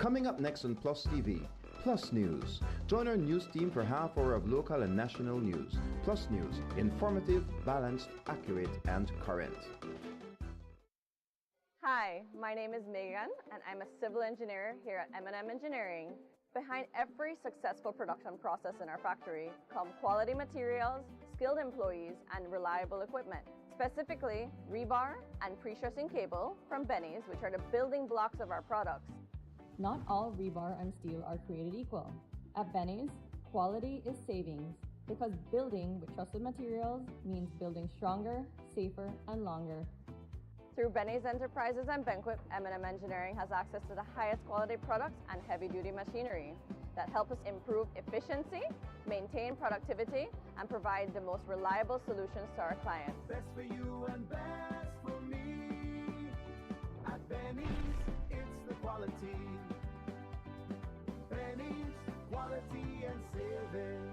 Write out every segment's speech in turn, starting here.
Coming up next on Plus TV, Plus News. Join our news team for half hour of local and national news. Plus News, informative, balanced, accurate, and current. Hi, my name is Megan, and I'm a civil engineer here at M&M Engineering. Behind every successful production process in our factory come quality materials, skilled employees, and reliable equipment. Specifically, rebar and pre-stressing cable from Benny's, which are the building blocks of our products. Not all rebar and steel are created equal. At Benny's, quality is savings because building with trusted materials means building stronger, safer, and longer. Through Benny's Enterprises and Banquet, M&M Engineering has access to the highest quality products and heavy-duty machinery that help us improve efficiency, maintain productivity, and provide the most reliable solutions to our clients. Best for you and best for me. At Benny's, it's the quality. Benny's, quality and savings.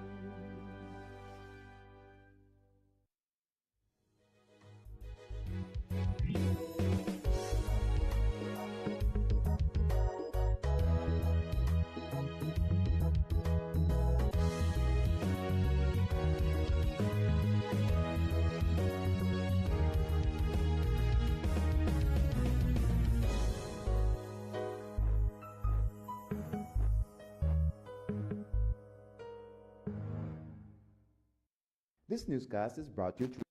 This newscast is brought to you through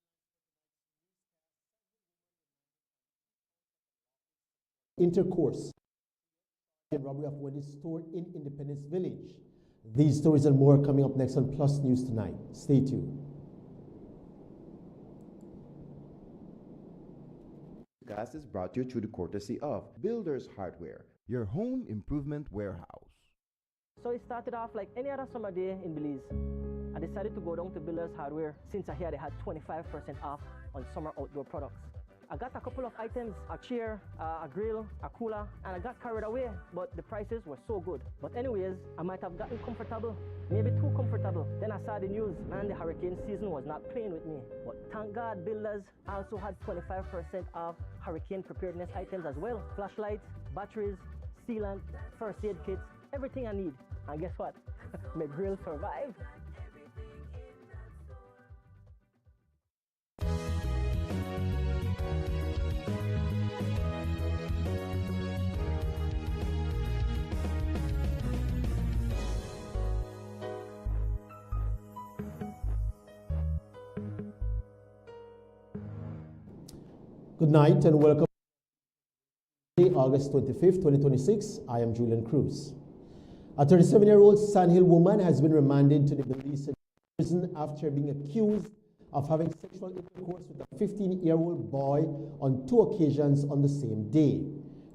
Intercourse, the robbery of Wendy's store in Independence Village. These stories and more coming up next on Plus News tonight. Stay tuned. This newscast is brought to you through the courtesy of Builders Hardware, your home improvement warehouse. So it started off like any other summer day in Belize. I decided to go down to Builders Hardware since I heard they had 25% off on summer outdoor products. I got a couple of items, a chair, a grill, a cooler, and I got carried away, but the prices were so good. But anyways, I might have gotten comfortable, maybe too comfortable. Then I saw the news, and the hurricane season was not playing with me. But thank God Builders also had 25% off hurricane preparedness items as well. Flashlights, batteries, sealant, first aid kits, everything I need. And guess what? My grill survived. Good night and welcome to August 25th, 2026. I am Julian Cruz. A 37-year-old Sandhill woman has been remanded to the Belize prison after being accused of having sexual intercourse with a 15-year-old boy on 2 occasions on the same day.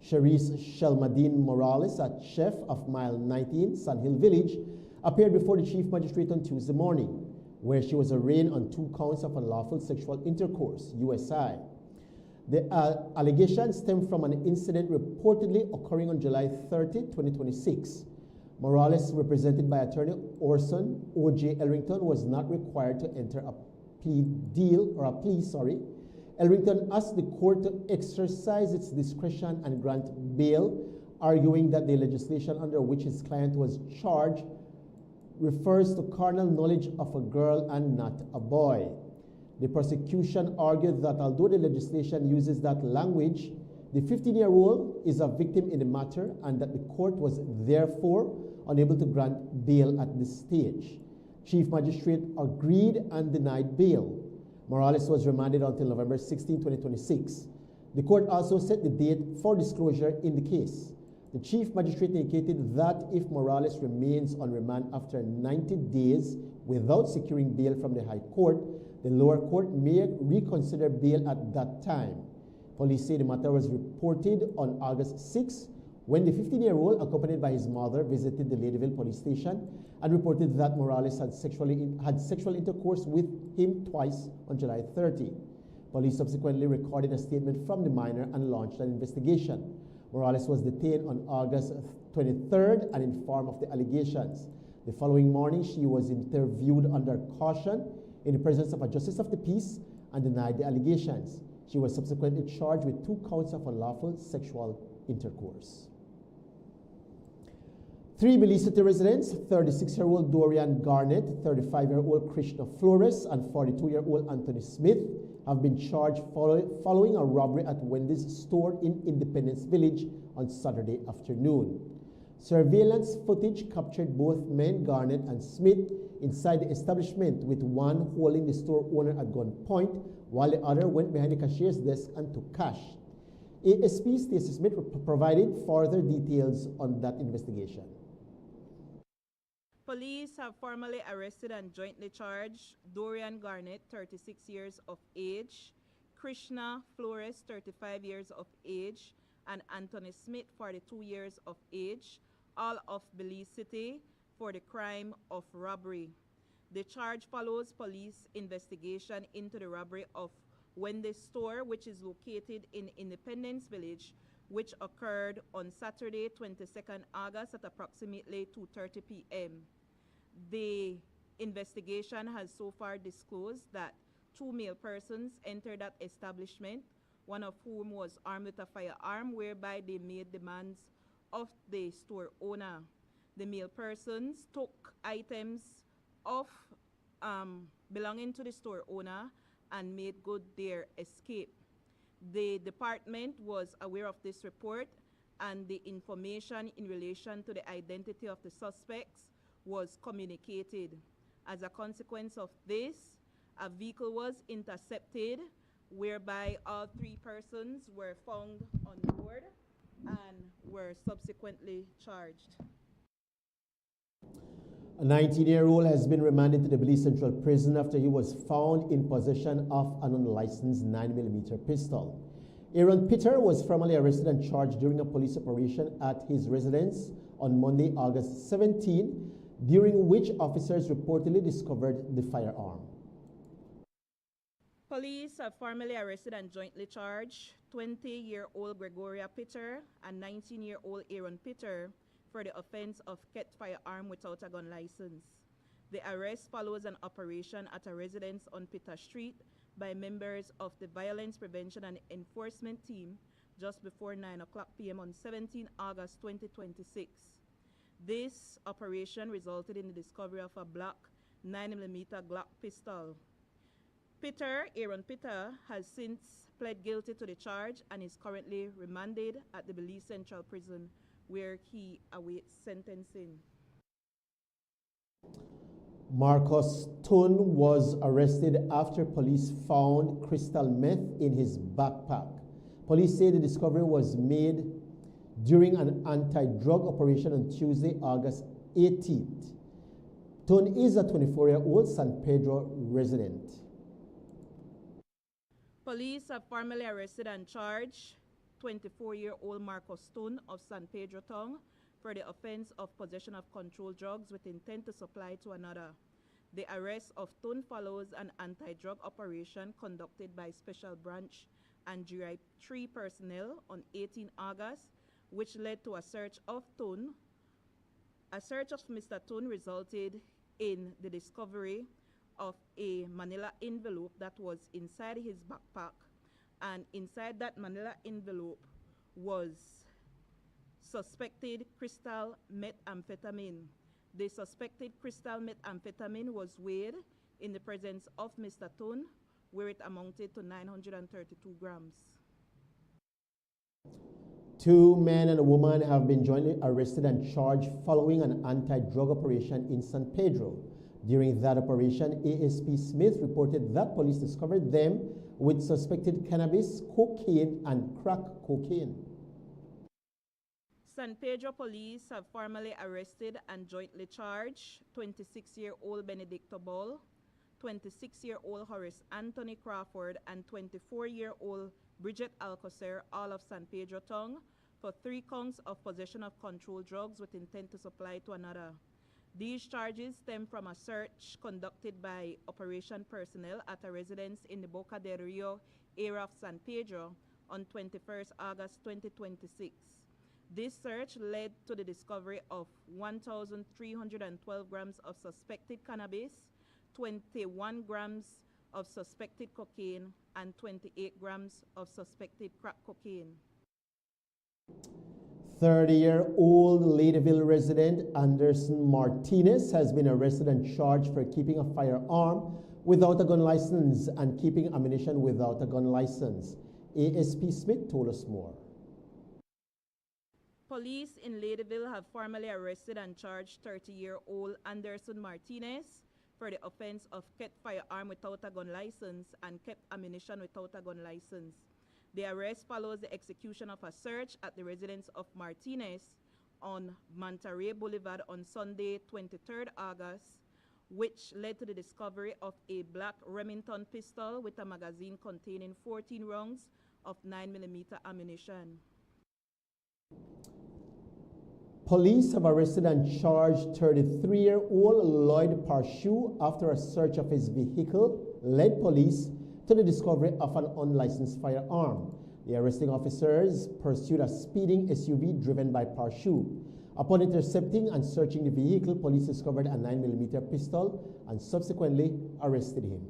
Cherise Shelmadine Morales, a chef of Mile 19, Sandhill Village, appeared before the chief magistrate on Tuesday morning, where she was arraigned on 2 counts of unlawful sexual intercourse, USI. The allegations stem from an incident reportedly occurring on July 30, 2026. Morales, represented by attorney Orson O.J. Elrington, was not required to enter a plea. Elrington asked the court to exercise its discretion and grant bail, arguing that the legislation under which his client was charged refers to carnal knowledge of a girl and not a boy. The prosecution argued that although the legislation uses that language, the 15-year-old is a victim in the matter and that the court was therefore unable to grant bail at this stage. Chief Magistrate agreed and denied bail. Morales was remanded until November 16, 2026. The court also set the date for disclosure in the case. The Chief Magistrate indicated that if Morales remains on remand after 90 days without securing bail from the High Court, the lower court may reconsider bail at that time. Police say the matter was reported on August 6 when the 15-year-old, accompanied by his mother, visited the Ladyville police station and reported that Morales had sexual intercourse with him twice on July 30. Police subsequently recorded a statement from the minor and launched an investigation. Morales was detained on August 23rd and informed of the allegations. The following morning, she was interviewed under caution in the presence of a justice of the peace and denied the allegations. She was subsequently charged with 2 counts of unlawful sexual intercourse. Three Belize City residents, 36-year-old Dorian Garnett, 35-year-old Krishna Flores, and 42-year-old Anthony Smith have been charged following a robbery at Wendy's store in Independence Village on Saturday afternoon. Surveillance footage captured both men, Garnett and Smith, inside the establishment, with one holding the store owner at gunpoint while the other went behind the cashier's desk and took cash. ASP Stacey Smith provided further details on that investigation. Police have formally arrested and jointly charged Dorian Garnett, 36 years of age, Krishna Flores, 35 years of age, and Anthony Smith, 42 years of age, all of Belize City, for the crime of robbery. The charge follows police investigation into the robbery of Wendy's store, which is located in Independence Village, which occurred on Saturday, 22nd August at approximately 2:30 p.m. The investigation has so far disclosed that two male persons entered that establishment, one of whom was armed with a firearm, whereby they made demands of the store owner. The male persons took items of belonging to the store owner and made good their escape. The department was aware of this report, and the information in relation to the identity of the suspects was communicated. As a consequence of this, a vehicle was intercepted, whereby all three persons were found on board and were subsequently charged. A 19-year-old has been remanded to the Belize Central Prison after he was found in possession of an unlicensed 9mm pistol. Aaron Peter was formally arrested and charged during a police operation at his residence on Monday, August 17, during which officers reportedly discovered the firearm. Police have formally arrested and jointly charged 20-year-old Gregoria Peter and 19-year-old Aaron Peter for the offense of kept firearm without a gun license. The arrest follows an operation at a residence on Peter Street by members of the Violence Prevention and Enforcement Team just before 9:00 p.m. on 17 August 2026. This operation resulted in the discovery of a black 9mm Glock pistol. Aaron Peter, has since pled guilty to the charge and is currently remanded at the Belize Central Prison, where he awaits sentencing. Marcus Tun was arrested after police found crystal meth in his backpack. Police say the discovery was made during an anti-drug operation on Tuesday, August 18th. Tun is a 24-year-old San Pedro resident. Police have formally arrested and charged 24-year-old Marcus Tun of San Pedro Town for the offense of possession of controlled drugs with intent to supply to another. The arrest of Tun follows an anti-drug operation conducted by Special Branch and GRI 3 personnel on 18 August, which led to a search of Tun. A search of Mr. Tun resulted in the discovery of a manila envelope that was inside his backpack, and inside that manila envelope was suspected crystal methamphetamine. The suspected crystal methamphetamine was weighed in the presence of Mr. Tun, where it amounted to 932 grams. Two men and a woman have been jointly arrested and charged following an anti-drug operation in San Pedro. During that operation, ASP Smith reported that police discovered them with suspected cannabis, cocaine, and crack cocaine. San Pedro police have formally arrested and jointly charged 26-year-old Benedicto Ball, 26-year-old Horace Anthony Crawford, and 24-year-old Bridget Alcocer, all of San Pedro Town, for 3 counts of possession of controlled drugs with intent to supply to another. These charges stem from a search conducted by operation personnel at a residence in the Boca del Rio area of San Pedro on 21st August 2026. This search led to the discovery of 1,312 grams of suspected cannabis, 21 grams of suspected cocaine, and 28 grams of suspected crack cocaine. 30-year-old Ladyville resident Anderson Martinez has been arrested and charged for keeping a firearm without a gun license and keeping ammunition without a gun license. ASP Smith told us more. Police in Ladyville have formally arrested and charged 30-year-old Anderson Martinez for the offense of kept firearm without a gun license and kept ammunition without a gun license. The arrest follows the execution of a search at the residence of Martinez on Monterey Boulevard on Sunday, 23rd August, which led to the discovery of a black Remington pistol with a magazine containing 14 rounds of 9mm ammunition. Police have arrested and charged 33-year-old Lloyd Parshu after a search of his vehicle led police to the discovery of an unlicensed firearm. The arresting officers pursued a speeding SUV driven by Parshu. Upon intercepting and searching the vehicle, police discovered a 9mm pistol and subsequently arrested him.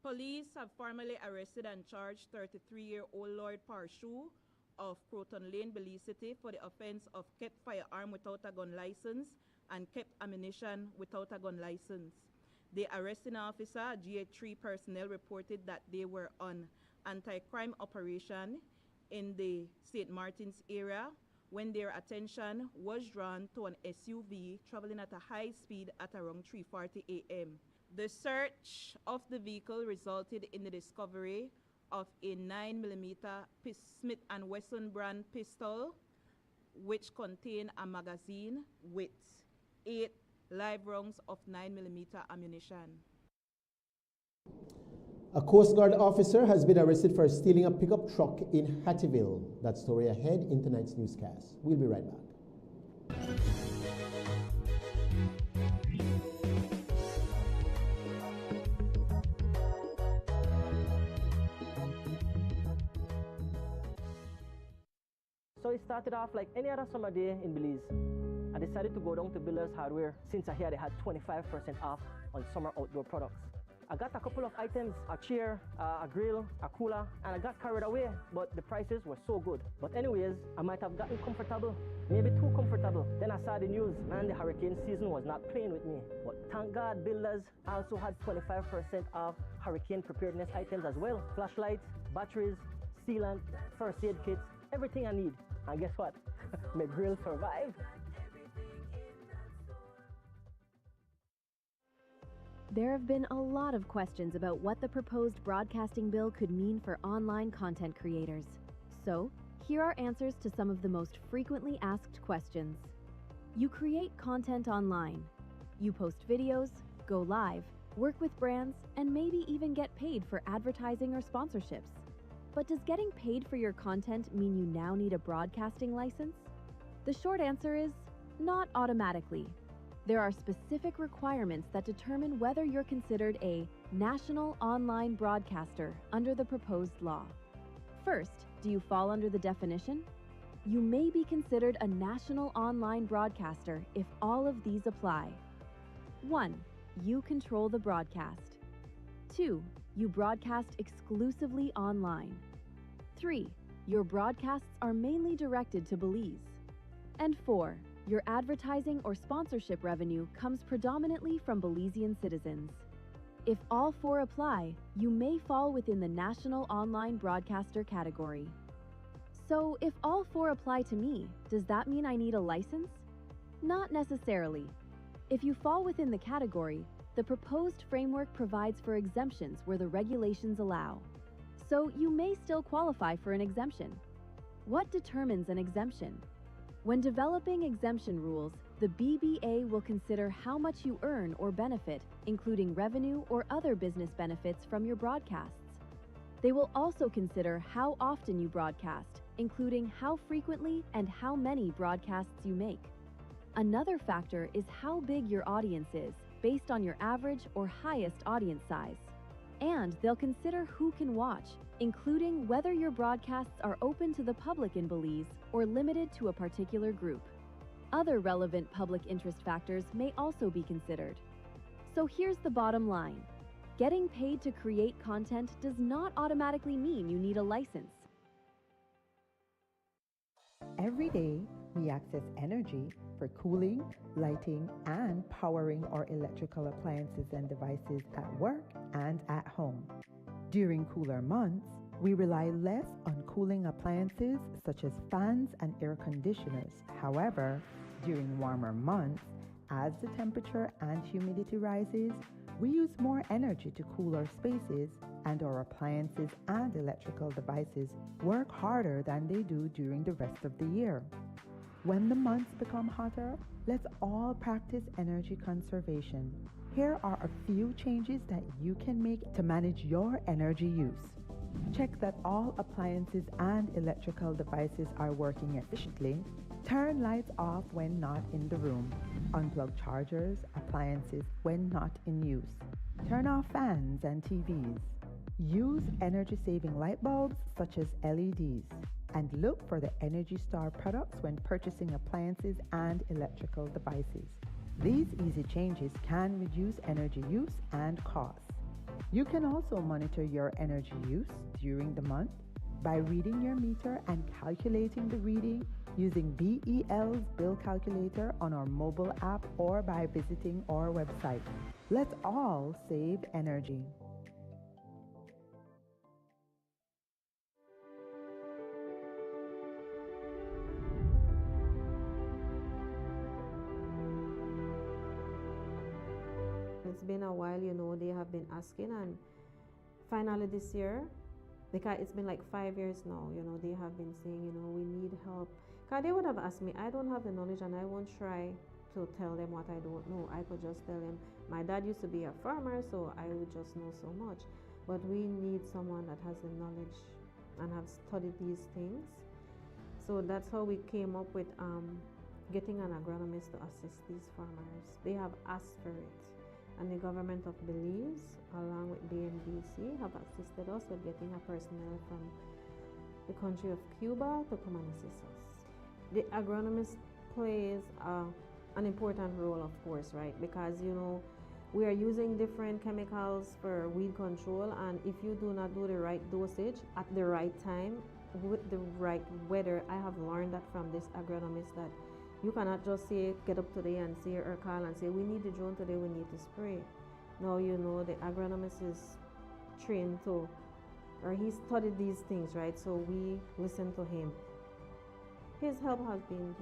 Police have formally arrested and charged 33-year-old Lloyd Parshu of Croton Lane, Belize City for the offense of kept firearm without a gun license and kept ammunition without a gun license. The arresting officer, GA3 personnel, reported that they were on anti-crime operation in the St. Martin's area when their attention was drawn to an SUV traveling at a high speed at around 3:40 a.m. The search of the vehicle resulted in the discovery of a 9mm Smith & Wesson brand pistol, which contained a magazine with 8 live rounds of 9mm ammunition. A Coast Guard officer has been arrested for stealing a pickup truck in Hattieville. That story ahead in tonight's newscast. We'll be right back. So it started off like any other summer day in Belize. I decided to go down to Builders Hardware since I heard they had 25% off on summer outdoor products. I got a couple of items, a chair, a grill, a cooler, and I got carried away, but the prices were so good. But anyways, I might have gotten comfortable, maybe too comfortable. Then I saw the news, man, the hurricane season was not playing with me. But thank God Builders also had 25% off hurricane preparedness items as well. Flashlights, batteries, sealant, first aid kits, everything I need. And guess what? My grill survived. There have been a lot of questions about what the proposed broadcasting bill could mean for online content creators. So, here are answers to some of the most frequently asked questions. You create content online. You post videos, go live, work with brands, and maybe even get paid for advertising or sponsorships. But does getting paid for your content mean you now need a broadcasting license? The short answer is not automatically. There are specific requirements that determine whether you're considered a national online broadcaster under the proposed law. First, do you fall under the definition? You may be considered a national online broadcaster if all of these apply. 1. You control the broadcast. 2. You broadcast exclusively online. 3. Your broadcasts are mainly directed to Belize. And 4. Your advertising or sponsorship revenue comes predominantly from Belizean citizens. If all 4 apply, you may fall within the National Online Broadcaster category. So, if all 4 apply to me, does that mean I need a license? Not necessarily. If you fall within the category, the proposed framework provides for exemptions where the regulations allow. So, you may still qualify for an exemption. What determines an exemption? When developing exemption rules, the BBA will consider how much you earn or benefit, including revenue or other business benefits from your broadcasts. They will also consider how often you broadcast, including how frequently and how many broadcasts you make. Another factor is how big your audience is, based on your average or highest audience size. And they'll consider who can watch, including whether your broadcasts are open to the public in Belize or limited to a particular group. Other relevant public interest factors may also be considered. So here's the bottom line. Getting paid to create content does not automatically mean you need a license. Every day, we access energy for cooling, lighting, and powering our electrical appliances and devices at work and at home. During cooler months, we rely less on cooling appliances such as fans and air conditioners. However, during warmer months, as the temperature and humidity rises, we use more energy to cool our spaces, and our appliances and electrical devices work harder than they do during the rest of the year. When the months become hotter, let's all practice energy conservation. Here are a few changes that you can make to manage your energy use. Check that all appliances and electrical devices are working efficiently. Turn lights off when not in the room. Unplug chargers, appliances when not in use. Turn off fans and TVs. Use energy-saving light bulbs such as LEDs. And look for the Energy Star products when purchasing appliances and electrical devices. These easy changes can reduce energy use and costs. You can also monitor your energy use during the month by reading your meter and calculating the reading using BEL's bill calculator on our mobile app or by visiting our website. Let's all save energy. It's been a while, they have been asking, and finally this year, because it's been like 5 years now, they have been saying, we need help. Because they would have asked me, I don't have the knowledge and I won't try to tell them what I don't know. I could just tell them, my dad used to be a farmer, so I would just know so much. But we need someone that has the knowledge and have studied these things. So that's how we came up with getting an agronomist to assist these farmers. They have asked for it. And the government of Belize, along with BNDC, have assisted us with getting a personnel from the country of Cuba to come and assist us. The agronomist plays an important role, of course, right? Because, we are using different chemicals for weed control, and if you do not do the right dosage at the right time with the right weather, I have learned that from this agronomist that you cannot just say, get up today and say or call and say, we need the drone today, we need to spray. No, the agronomist is trained to, or he studied these things, right? So we listen to him. His help has been,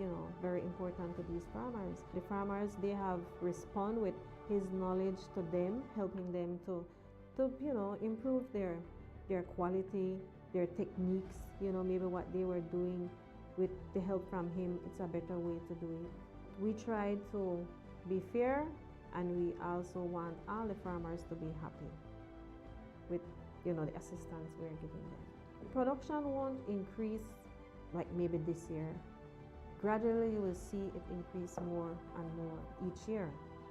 very important to these farmers. The farmers, they have responded with his knowledge to them, helping them to improve their quality, their techniques, maybe what they were doing. With the help from him, it's a better way to do it. We try to be fair, and we also want all the farmers to be happy with, the assistance we're giving them. Production won't increase like maybe this year. Gradually, you will see it increase more and more each year.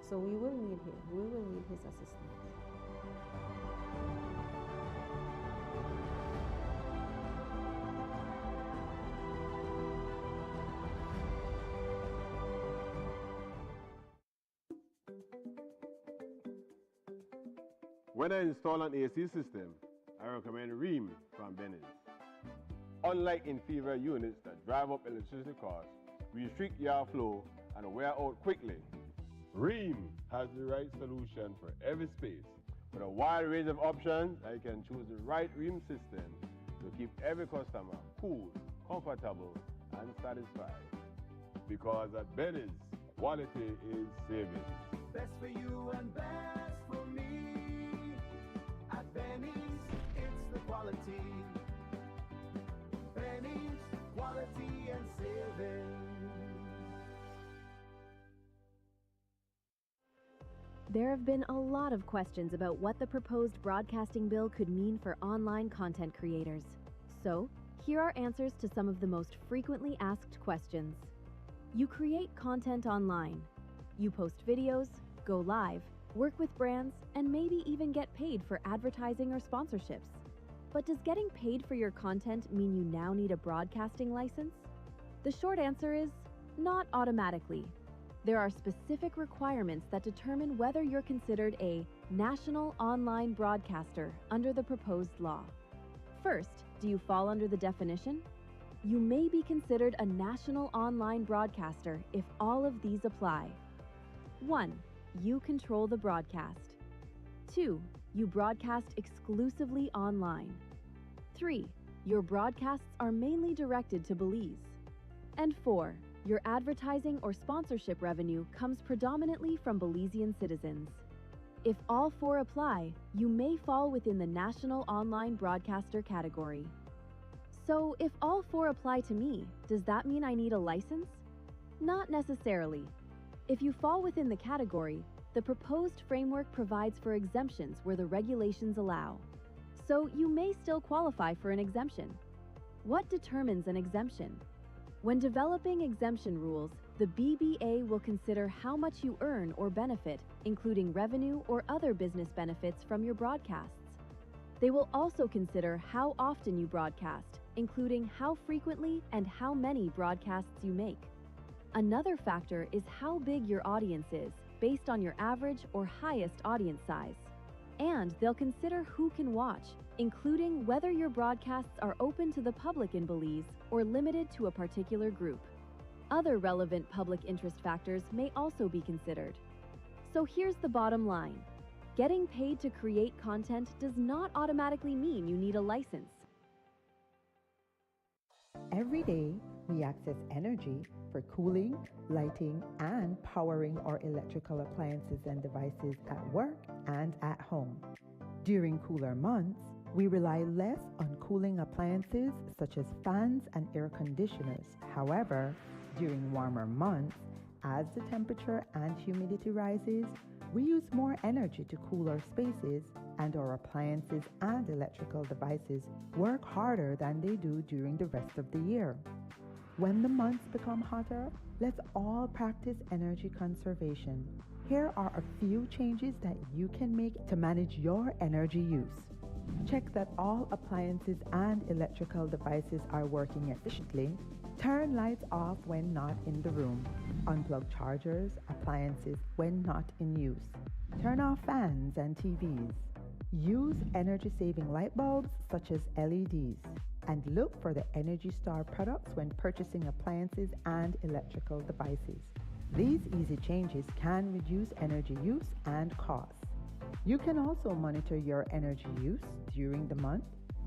So we will need him. We will need his assistance. When I install an AC system, I recommend Ream from Benny's. Unlike inferior units that drive up electricity costs, restrict yard flow, and wear out quickly, Ream has the right solution for every space. With a wide range of options, I can choose the right Ream system to keep every customer cool, comfortable, and satisfied. Because at Benny's, quality is savings. Best for you and best for me. At Benny's, it's the quality. Benny's, quality and savings. There have been a lot of questions about what the proposed broadcasting bill could mean for online content creators. So, here are answers to some of the most frequently asked questions. You create content online. You post videos, go live, work with brands, and maybe even get paid for advertising or sponsorships. But does getting paid for your content mean you now need a broadcasting license? The short answer is not automatically. There are specific requirements that determine whether you're considered a national online broadcaster under the proposed law. First, do you fall under the definition? you may be considered a national online broadcaster if all of these apply. 1. You control the broadcast. 2. You broadcast exclusively online. 3. Your broadcasts are mainly directed to Belize. And 4. Your advertising or sponsorship revenue comes predominantly from Belizean citizens. If all 4 apply, you may fall within the National Online Broadcaster category. So, if all 4 apply to me, does that mean I need a license? Not necessarily. If you fall within the category, the proposed framework provides for exemptions where the regulations allow. So, you may still qualify for an exemption. What determines an exemption? When developing exemption rules, the BBA will consider how much you earn or benefit, including revenue or other business benefits from your broadcasts. They will also consider how often you broadcast, including how frequently and how many broadcasts you make. Another factor is how big your audience is, based on your average or highest audience size. And they'll consider who can watch, including whether your broadcasts are open to the public in Belize or limited to a particular group. Other relevant public interest factors may also be considered. So here's the bottom line. Getting paid to create content does not automatically mean you need a license. Every day, we access energy for cooling, lighting, and powering our electrical appliances and devices at work and at home. During cooler months, we rely less on cooling appliances such as fans and air conditioners. However, during warmer months, as the temperature and humidity rises, we use more energy to cool our spaces, and our appliances and electrical devices work harder than they do during the rest of the year. When the months become hotter, let's all practice energy conservation. Here are a few changes that you can make to manage your energy use. Check that all appliances and electrical devices are working efficiently. Turn lights off when not in the room. Unplug chargers, appliances when not in use. Turn off fans and TVs. Use energy-saving light bulbs such as LEDs. And look for the Energy Star products when purchasing appliances and electrical devices. These easy changes can reduce energy use and costs. You can also monitor your energy use during the month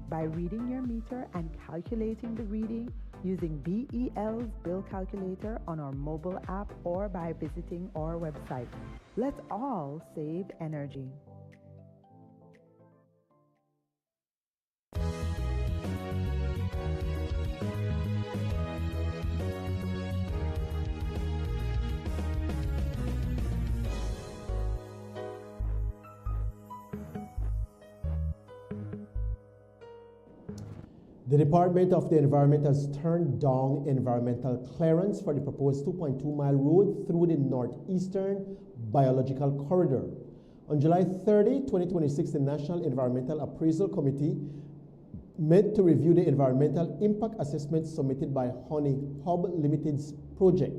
by reading your meter and calculating the reading using BEL's bill calculator on our mobile app or by visiting our website. Let's all save energy. The Department of the Environment has turned down environmental clearance for the proposed 2.2-mile road through the northeastern biological corridor. On July 30, 2026, the National Environmental Appraisal Committee met to review the environmental impact assessment submitted by Honey Hub Limited's project,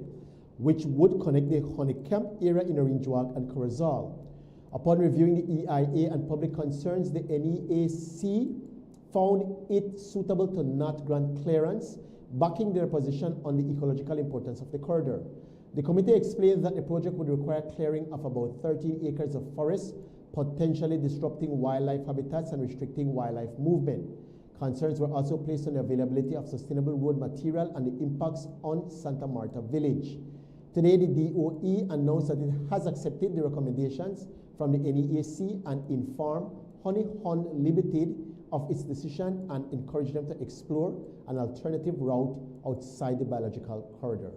which would connect the Honey Camp area in Orinjuak and Corozal. Upon reviewing the EIA and public concerns, the NEAC found it suitable to not grant clearance, backing their position on the ecological importance of the corridor. The committee explained that the project would require clearing of about 13 acres of forest, potentially disrupting wildlife habitats and restricting wildlife movement. Concerns were also placed on the availability of sustainable road material and the impacts on Santa Marta Village. Today, the DOE announced that it has accepted the recommendations from the NEAC and informed Honey Hub Limited of its decision and encouraged them to explore an alternative route outside the biological corridor.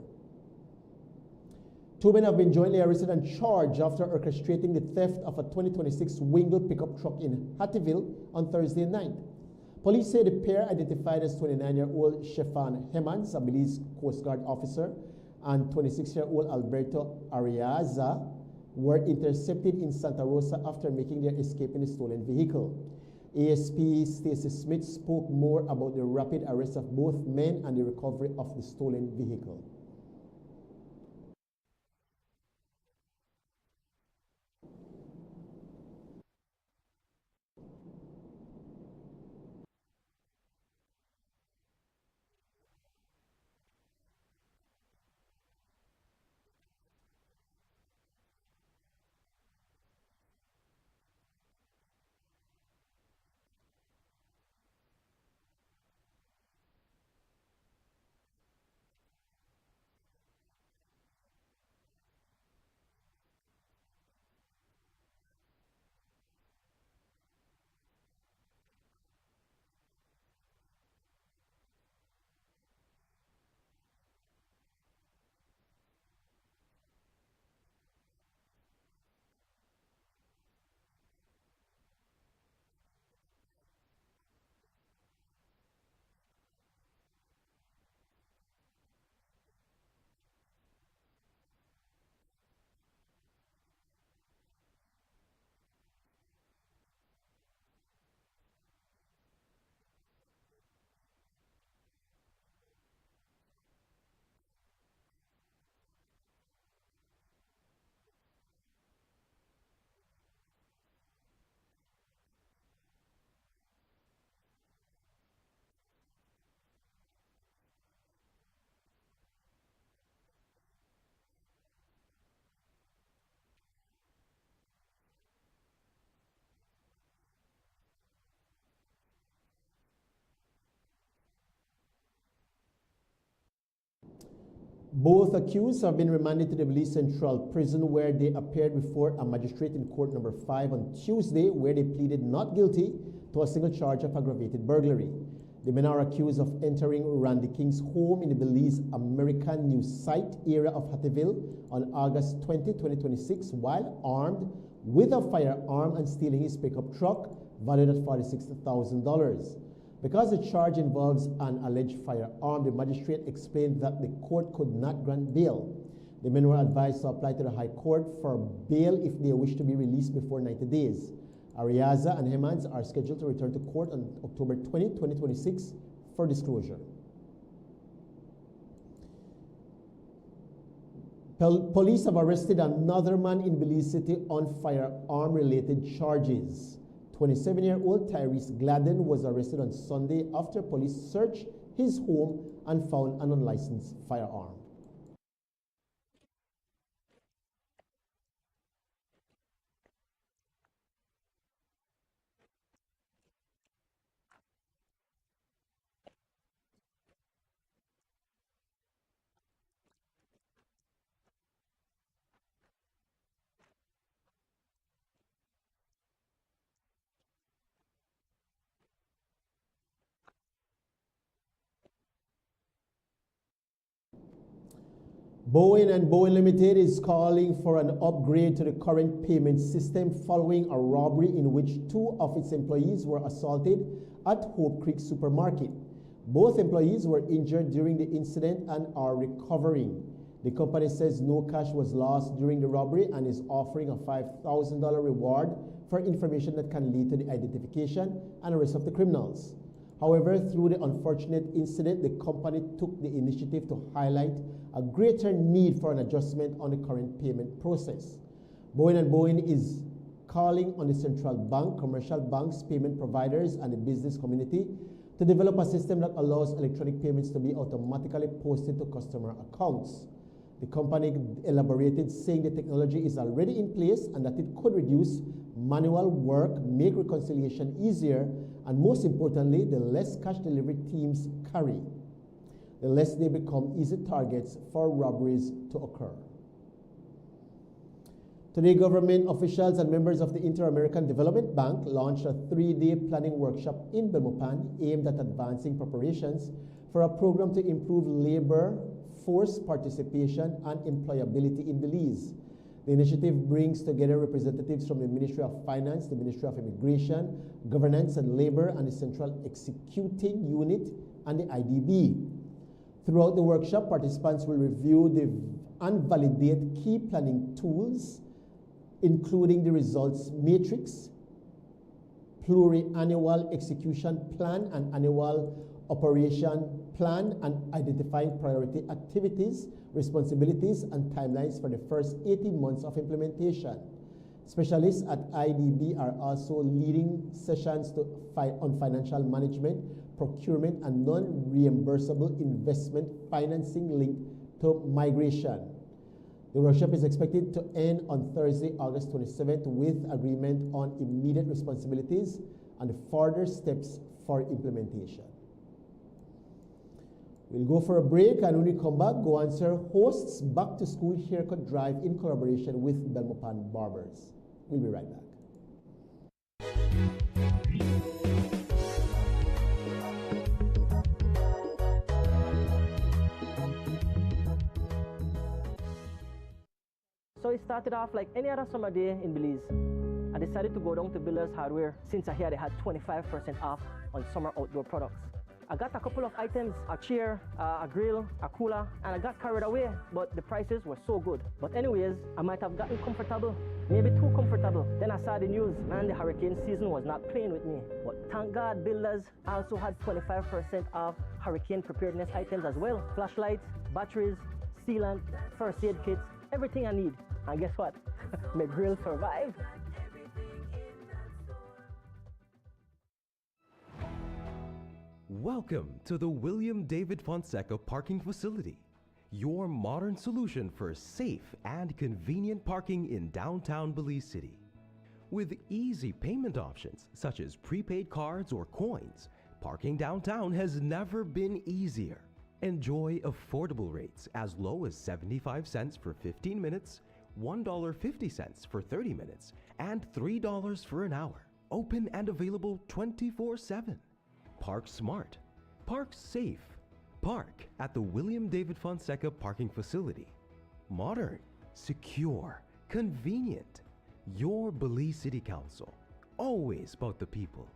2 men have been jointly arrested and charged after orchestrating the theft of a 2026 Wingle pickup truck in Hattieville on Thursday night. Police say the pair, identified as 29-year-old Shefan Hemans, a Belize Coast Guard officer, and 26-year-old Alberto Ariaza, were intercepted in Santa Rosa after making their escape in a stolen vehicle. ASP Stacey Smith spoke more about the rapid arrest of both men and the recovery of the stolen vehicle. Both accused have been remanded to the Belize Central Prison, where they appeared before a magistrate in court number 5 on Tuesday, where they pleaded not guilty to a single charge of aggravated burglary. The men are accused of entering Randy King's home in the Belize American New Site area of Hattieville on August 20, 2026, while armed with a firearm and stealing his pickup truck valued at $46,000. Because the charge involves an alleged firearm, the magistrate explained that the court could not grant bail. The men were advised to apply to the High Court for bail if they wish to be released before 90 days. Ariaza and Hemans are scheduled to return to court on October 20, 2026 for disclosure. Police have arrested another man in Belize City on firearm-related charges. 27-year-old Tyrese Gladden was arrested on Sunday after police searched his home and found an unlicensed firearm. Boeing and Boeing Limited is calling for an upgrade to the current payment system following a robbery in which 2 of its employees were assaulted at Hope Creek Supermarket. Both employees were injured during the incident and are recovering. The company says no cash was lost during the robbery and is offering a $5,000 reward for information that can lead to the identification and arrest of the criminals. However, through the unfortunate incident, the company took the initiative to highlight a greater need for an adjustment on the current payment process. Boeing and Boeing is calling on the central bank, commercial banks, payment providers, and the business community to develop a system that allows electronic payments to be automatically posted to customer accounts. The company elaborated, saying the technology is already in place and that it could reduce manual work, make reconciliation easier, and most importantly, the less cash delivery teams carry, the less they become easy targets for robberies to occur. Today, government officials and members of the Inter-American Development Bank launched a 3-day planning workshop in Belmopan aimed at advancing preparations for a program to improve labor force participation and employability in Belize. The initiative brings together representatives from the Ministry of Finance, the Ministry of Immigration, Governance and Labor, and the Central Executing Unit and the IDB. Throughout the workshop, participants will review and validate key planning tools, including the results matrix, pluriannual execution plan, and annual operation plan, and identifying priority activities, responsibilities, and timelines for the first 18 months of implementation. Specialists at IDB are also leading sessions on financial management, procurement, and non-reimbursable investment financing linked to migration. The workshop is expected to end on Thursday, August 27th, with agreement on immediate responsibilities and further steps for implementation. We'll go for a break, and when we come back, go answer hosts' back-to-school haircut drive in collaboration with Belmopan Barbers. We'll be right back. So it started off like any other summer day in Belize. I decided to go down to Builders Hardware since I heard they had 25% off on summer outdoor products. I got a couple of items, a chair, a grill, a cooler, and I got carried away, but the prices were so good. But anyways, I might have gotten comfortable, maybe too comfortable. Then I saw the news, man, the hurricane season was not playing with me. But thank God, Builders also had 25% off hurricane preparedness items as well. Flashlights, batteries, sealant, first aid kits, everything I need. And guess what? My grill survived. Welcome to the William David Fonseca Parking Facility, your modern solution for safe and convenient parking in downtown Belize City. With easy payment options such as prepaid cards or coins, parking downtown has never been easier. Enjoy affordable rates as low as 75 cents for 15 minutes, $1.50 for 30 minutes, and $3 for an hour. Open and available 24/7. Park smart. Park safe. Park at the William David Fonseca parking facility. Modern, secure, convenient. Your Belize City Council. Always about the people.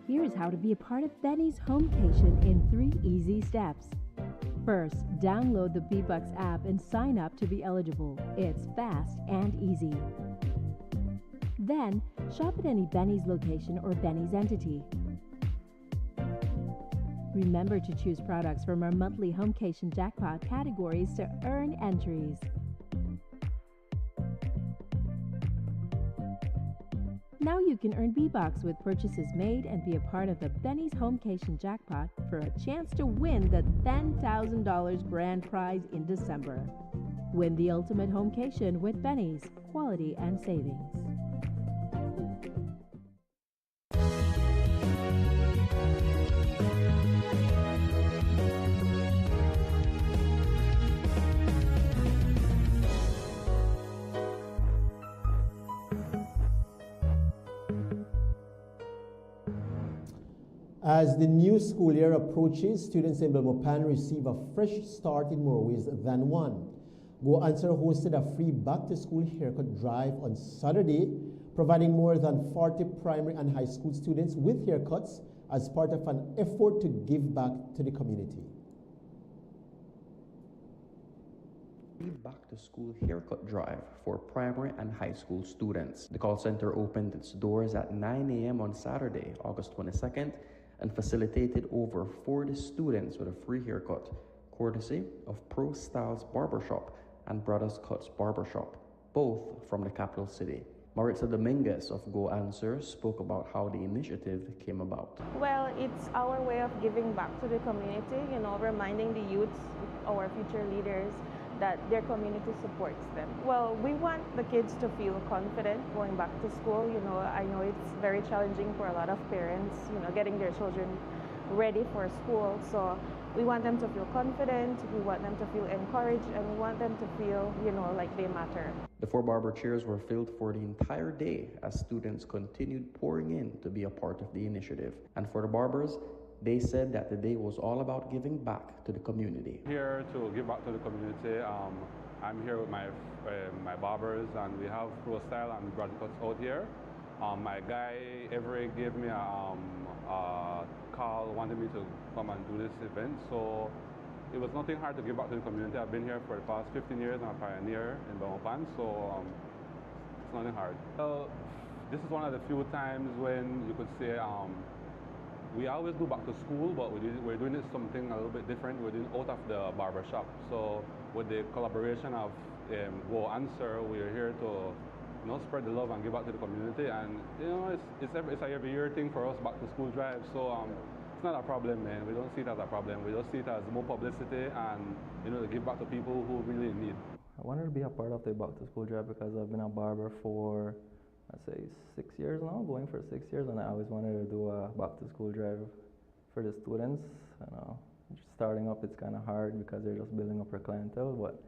Here's how to be a part of Benny's Homecation in 3 easy steps. First, download the B-Bucks app and sign up to be eligible. It's fast and easy. Then, shop at any Benny's location or Benny's entity. Remember to choose products from our monthly Homecation jackpot categories to earn entries. Now you can earn B-Bucks with purchases made and be a part of the Benny's Homecation jackpot for a chance to win the $10,000 grand prize in December. Win the ultimate Homecation with Benny's, quality and savings. As the new school year approaches, students in Belmopan receive a fresh start in more ways than one. Go Answer hosted a free back-to-school haircut drive on Saturday, providing more than 40 primary and high school students with haircuts as part of an effort to give back to the community. Back-to-school haircut drive for primary and high school students. The call center opened its doors at 9 a.m. on Saturday, August 22nd, and facilitated over 40 students with a free haircut, courtesy of Pro Styles Barbershop and Brothers Cuts Barbershop, both from the capital city. Maritza Dominguez of Go Answer spoke about how the initiative came about. Well, it's our way of giving back to the community, reminding the youth, our future leaders, that their community supports them. Well, we want the kids to feel confident going back to school. I know it's very challenging for a lot of parents, getting their children ready for school. So we want them to feel confident, we want them to feel encouraged, and we want them to feel, like they matter. The 4 barber chairs were filled for the entire day as students continued pouring in to be a part of the initiative. And for the barbers, they said that the day was all about giving back to the community. Here to give back to the community. I'm here with my barbers, and we have Pro Style and Brothers Cuts out here. My guy Everett gave me a call, wanted me to come and do this event, so it was nothing hard to give back to the community. I've been here for the past 15 years. I'm a pioneer in Belmopan, so it's nothing hard. Well, this is one of the few times when you could say we always go back to school, but we're doing it something a little bit different. We're doing out of the barber shop. So with the collaboration of Go Answer, we're here to spread the love and give back to the community. And it's a every year thing for us, back to school drive. So it's not a problem, man. We don't see it as a problem. We just see it as more publicity and to give back to people who really need. I wanted to be a part of the back to school drive because I've been a barber for, I'd say, 6 years now, going for 6 years, and I always wanted to do a back-to-school drive for the students. Starting up, it's kind of hard because they're just building up your clientele, but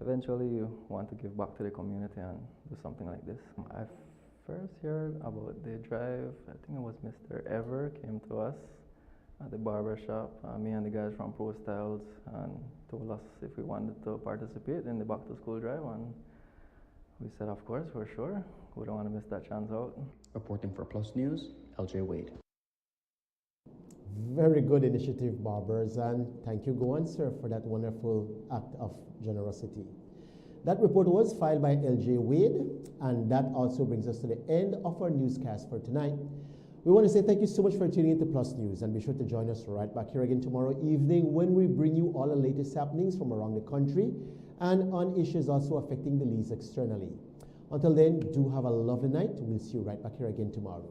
eventually you want to give back to the community and do something like this. I first heard about the drive, I think it was Mr. Ever came to us at the barber shop, me and the guys from Pro Styles, and told us if we wanted to participate in the back-to-school drive, and we said, of course, for sure. We don't want to miss that chance out. Reporting for Plus News, LJ Wade. Very good initiative, barbers, and thank you, Go Answer, for that wonderful act of generosity. That report was filed by LJ Wade, and that also brings us to the end of our newscast for tonight. We want to say thank you so much for tuning in to Plus News, and be sure to join us right back here again tomorrow evening when we bring you all the latest happenings from around the country and on issues also affecting the Belize externally. Until then, do have a lovely night. We'll see you right back here again tomorrow.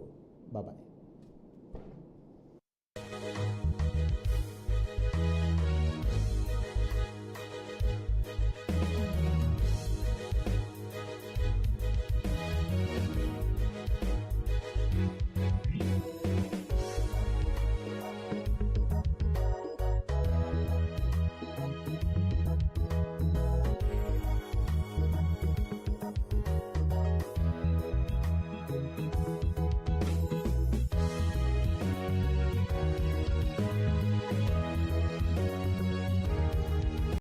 Bye-bye.